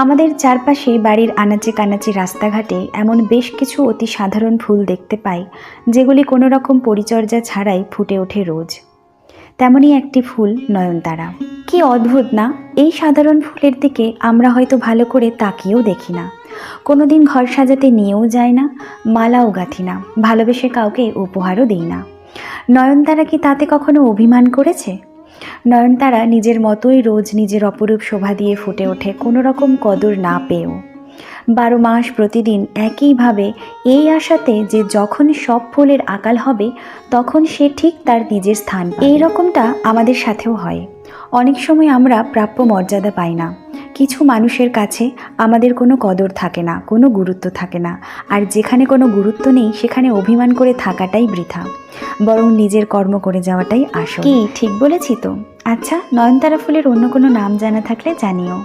আমাদের চারপাশে বাড়ির আনাচে কানাচে রাস্তাঘাটে এমন বেশ কিছু অতি সাধারণ ফুল দেখতে পাই, যেগুলি কোনো রকম পরিচর্যা ছাড়াই ফুটে ওঠে রোজ। তেমনই একটি ফুল নয়নতারা। কি অদ্ভুত না, এই সাধারণ ফুলের দিকে আমরা হয়তো ভালো করে তাকিয়েও দেখি না, কোনোদিন ঘর সাজাতে নিয়েও যায় না, মালাও গাঁথি না, ভালোবেসে কাউকে উপহারও দিই না। নয়নতারা কি তাতে কখনো অভিমান করেছে? নয়নতারা নিজের মতোই রোজ নিজের অপরূপ শোভা দিয়ে ফুটে ওঠে, কোনো রকম কদর না পেয়েও। 12 মাস প্রতিদিন একইভাবে, এই আশাতে যে যখন সব ফুলের আকাল হবে তখন সে ঠিক তার নিজের স্থান পাবে। এই রকমটা আমাদের সাথেও হয়। অনেক সময় আমরা প্রাপ্য মর্যাদা পাই না, কিছু মানুষের কাছে আমাদের কোনো কদর থাকে না, কোনো গুরুত্ব থাকে না, আর যেখানে কোনো গুরুত্ব নেই সেখানে অভিমান করে থাকাটাই বৃথা, বরং নিজের কর্ম করে যাওয়াটাই আসল। কি ঠিক বলেছি তো? আচ্ছা, নয়নতারা ফুলের অন্য কোনো নাম জানা থাকলে জানিও।